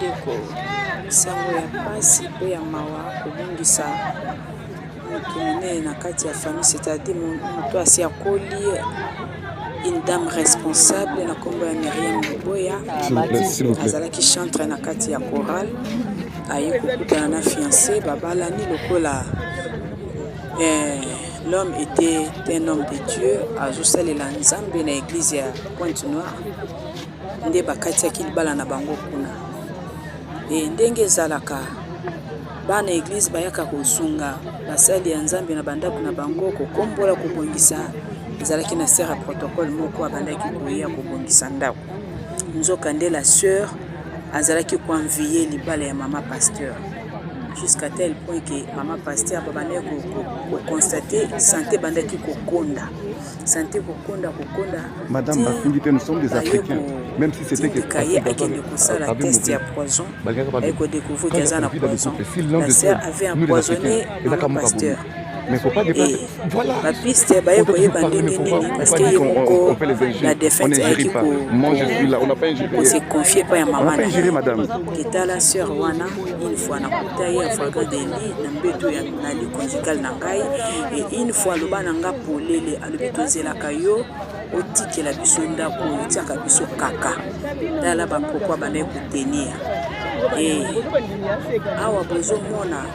bandeko sango ya pasi pe ya mawa kobungisa moto monene na kati ya famille, c'est-à-dire moto asi akoli une dame responsable na kombo ya Myriam Boya azalaki chantre na kati ya chorale aye kokutana na fiancé babalani lokola l'homme était un homme de Dieu azosalela nzambe na église ya Pointe-Noire nde bakatiaki libala na bango kuna ndenge ezalaka bana église bayaka kosunga basali ya nzambe na bandako na bango kokombola kobongisa ezalaki na sœur ya protocole moko abandaki koya kobongisa ndako nzoka nde la sœur azalaki koenvier libala ya mama pasteur jusqu'à tel point que mama pasteur babandaki constater santé bandaki kokonda santé kokonda madame Bafungite, nous sommes des Africains, même si c'était que la test ya poison et ko découvrir que ça na poison la sœur avait empoisonné mama pasteur. Mais faut pas dépasser. Voilà. La piste est baie koye bandenge nini parce que yoko la défaite est ko moi je suis là, on n'a pas ingéré. On s'est confié pas à maman. On n'a pas ingéré madame. Kita la sœur wana une fois na kutaye ya flagrant délit na mbeto ya na li conjugal na ngai et une fois loba na nga polele alobeto zelaka yo otikela biso ndako otiaka biso kaka dala ba pourquoi bana kotenir et awa bozomona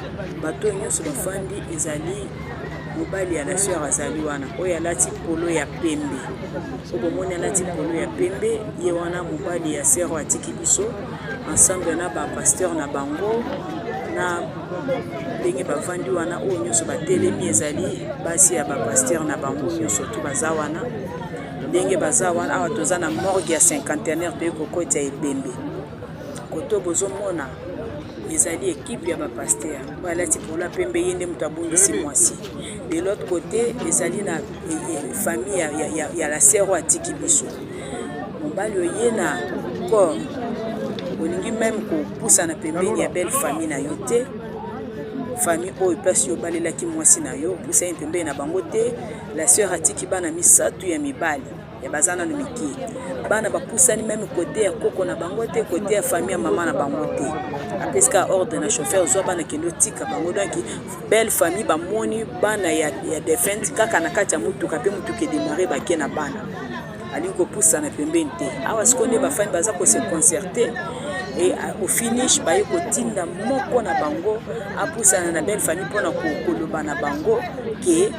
bato nyonso bafandi ezali mobali ya la sœur azali wana oyo alati polo ya pembe obomoni alati polo ya pembe ye wana mobali ya sœur atiki biso ensemble na ba pasteur na bango na ndenge bavandi wana oyo nyonso batelemi ezali basi ya ba pasteur na bango nyonso to baza wana ndenge baza wana awa toza na morgue ya cinquantenaire de kokoti ya ebembe koto bozomona ezali équipe ya ba pasteur balati polo ya pembe yende mutu abungisi mwasi. De l'autre côté, ezali na famille ya la sœur atiki biso. Mobali oyena corps olingi même kopusa na pembeni ya belle famille na yo te. Famille oyo place yo balelaki mwasi na yo pusa ye pembeni na bango te. La sœur atiki bana misatu ya mibali ya bazana no miki. Bana bapusani même côté ya koko na bango te, côté ya famille ya mama na bango te. Apeska ordre na chauffeur zo bana kendo tika bango donc belle famille ba moni bana ya defense kaka na kati ya mutuka pe mutuka démarrer ba ke na bana ali ko pusa na pembeni te awa sikonde ba fani baza ko se concerter et au finish ba yiko tinda moko na bango apusa na belle famille pona ko koloba na bango ke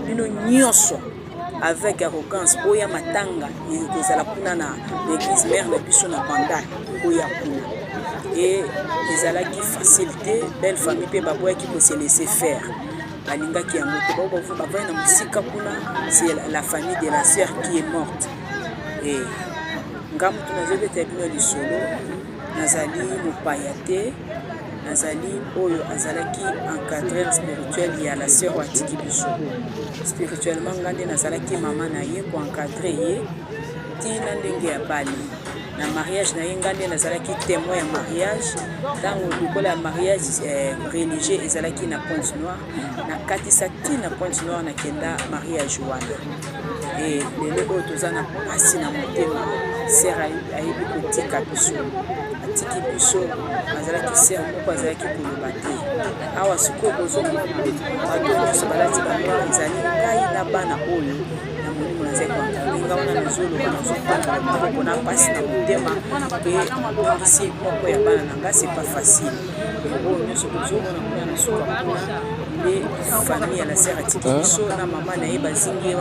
bino nyonso avec arrogance oya matanga ezala kuna na l'église mère na biso na banda oya kuna et ezalaki facilité belle famille pe baboyaki ko se laisser faire balingaki yango te babo bavaya na musika kuna c'est la famille de la sœur qui est morte et ngamu tunazobeta bino lisolo nazali mopaya te nazali oyo azalaki encadreur spirituel ya la sœur atiki biso spirituellement ngande nazalaki mama na ye ko encadrer ye tina ndenge ya bali na mariage na ye ngande nazalaki témoin ya mariage tango lokola ya mariage religieux ezalaki na Pointe-Noire na katisa tina Pointe-Noire na kenda mariage wana et lelo oyo toza na pasi na motema sera ayebi kotika biso atiki biso azalaki sera moko azalaki koloba te awa sikoyo bozomona bato nyonso balati banoir ezali ngai na bana oyo na molimo nazali kolinga wana nazoloba nazopanga moko na mpasi na motema mpe isi moko ya bana na ngai c'est pas facile oyo nyonso bozomona kuna na suka kuna nde famille ya la sera atiki biso na mama na ye bazingi